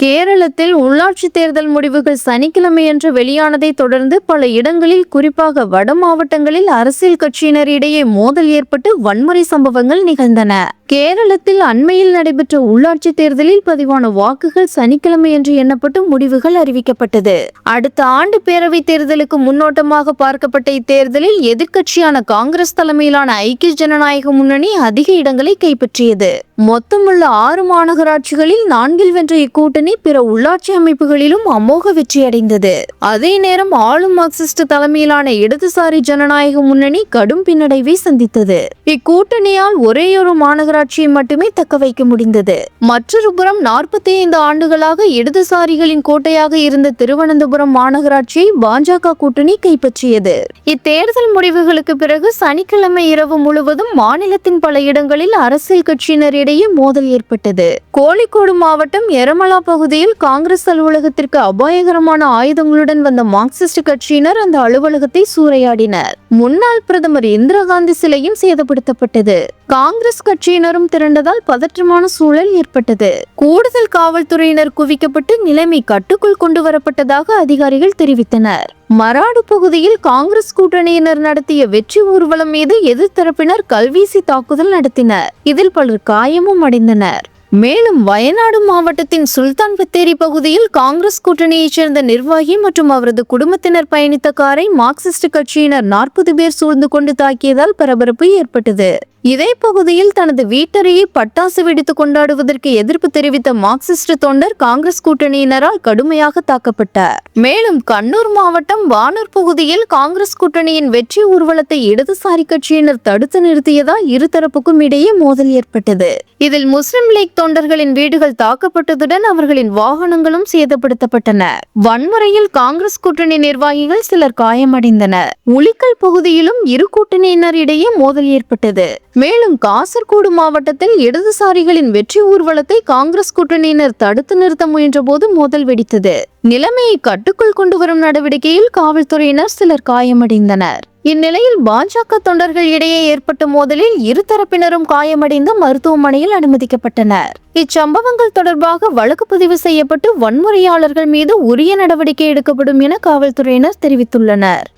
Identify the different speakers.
Speaker 1: கேரளத்தில் உள்ளாட்சி தேர்தல் முடிவுகள் சனிக்கிழமையன்று வெளியானதை தொடர்ந்து பல இடங்களில், குறிப்பாக வட மாவட்டங்களில் அரசியல் கட்சியினரிடையே மோதல் ஏற்பட்டு வன்முறை சம்பவங்கள் நிகழ்ந்தன. கேரளத்தில் அண்மையில் நடைபெற்ற உள்ளாட்சி தேர்தலில் பதிவான வாக்குகள் சனிக்கிழமையன்று எண்ணப்பட்டு முடிவுகள் அறிவிக்கப்பட்டது. அடுத்த ஆண்டு பேரவைத் தேர்தலுக்கு முன்னோட்டமாக பார்க்கப்பட்ட இத்தேர்தலில் எதிர்க்கட்சியான காங்கிரஸ் தலைமையிலான ஐக்கிய ஜனநாயக முன்னணி அதிக இடங்களை கைப்பற்றியது. மொத்தமுள்ள 6 மாநகராட்சிகளில் 4 வென்ற இக்கூட்டணி பிற உள்ளாட்சி அமைப்புகளிலும் அமோக வெற்றியடைந்தது. அதே நேரம் ஆளும் மார்க்சிஸ்ட் தலைமையிலான இடதுசாரி ஜனநாயக முன்னணி கடும் பின்னடைவை சந்தித்தது. இக்கூட்டணியால் ஒரேயொரு மாநகராட்சியை மட்டுமே தக்க வைக்க முடிந்தது. மற்றொரு புறம் 45 ஆண்டுகளாக இடதுசாரிகளின் கோட்டையாக இருந்த திருவனந்தபுரம் மாநகராட்சியை பாஜக கூட்டணி கைப்பற்றியது. இத்தேர்தல் முடிவுகளுக்கு பிறகு சனிக்கிழமை இரவு முழுவதும் மாநிலத்தின் பல இடங்களில் அரசியல் கட்சியினரிடையே மோதல் ஏற்பட்டது. கோழிக்கோடு மாவட்டம் எரமலா பகுதியில் காங்கிரஸ் அலுவலகத்திற்கு அபாயகரமான ஆயுதங்களுடன் வந்த மார்க்சிஸ்ட் கட்சியினர் அந்த அலுவலகத்தை சூறையாடினர். முன்னாள் பிரதமர் இந்திரா காந்தி சிலையும் சேதப்படுத்தப்பட்டது. காங்கிரஸ் கட்சியினரும் திரண்டதால் பதற்றமான சூழல் ஏற்பட்டது. கூடுதல் காவல்துறையினர் குவிக்கப்பட்டு நிலைமை கட்டுக்குள் கொண்டு வரப்பட்டதாக அதிகாரிகள் தெரிவித்தனர். மராடு பகுதியில் காங்கிரஸ் கூட்டணியினர் நடத்திய வெற்றி ஊர்வலம் மீது எதிர்த்தரப்பினர் கல்வீசி தாக்குதல் நடத்தினர். இதில் பலர் காயமும் அடைந்தனர். மேலும் வயநாடு மாவட்டத்தின் சுல்தான் பத்தேரி பகுதியில் காங்கிரஸ் கூட்டணியைச் சேர்ந்த நிர்வாகி மற்றும் அவரது குடும்பத்தினர் பயணித்த காரை மார்க்சிஸ்ட் கட்சியினர் 40 பேர் சூழ்ந்து கொண்டு தாக்கியதால் பரபரப்பு ஏற்பட்டது. இதே பகுதியில் தனது வீட்டறையை பட்டாசு வெடித்து கொண்டாடுவதற்கு எதிர்ப்பு தெரிவித்த மார்க்சிஸ்ட் தொண்டர் காங்கிரஸ் கூட்டணியினரால் கடுமையாக தாக்கப்பட்டார். மேலும் கண்ணூர் மாவட்டம் வானூர் பகுதியில் காங்கிரஸ் கூட்டணியின் வெற்றி ஊர்வலத்தை இடதுசாரி கட்சியினர் தடுத்து நிறுத்தியதால் இருதரப்புக்கும் இடையே மோதல் ஏற்பட்டது. இதில் முஸ்லிம் லீக் தொண்டர்களின் வீடுகள் தாக்கப்பட்டதுடன் அவர்களின் வாகனங்களும் சேதப்படுத்தப்பட்டன. வன்முறையில் காங்கிரஸ் கூட்டணி நிர்வாகிகள் சிலர் காயமடைந்தனர். உளிக்கல் பகுதியிலும் இரு கூட்டணியினர் இடையே மோதல் ஏற்பட்டது. மேலும் காசர்கோடு மாவட்டத்தில் இடதுசாரிகளின் வெற்றி ஊர்வலத்தை காங்கிரஸ் கூட்டணியினர் தடுத்து நிறுத்த முயன்ற போது மோதல் வெடித்தது. நிலைமையை கட்டுக்குள் கொண்டு வரும் நடவடிக்கையில் காவல்துறையினர் சிலர் காயமடைந்தனர். இந்நிலையில் பாஜக தொண்டர்கள் இடையே ஏற்பட்ட மோதலில் இருதரப்பினரும் காயமடைந்து மருத்துவமனையில் அனுமதிக்கப்பட்டனர். இச்சம்பவங்கள் தொடர்பாக வழக்கு பதிவு செய்யப்பட்டு வன்முறையாளர்கள் மீது உரிய நடவடிக்கை எடுக்கப்படும் என காவல்துறையினர் தெரிவித்துள்ளனர்.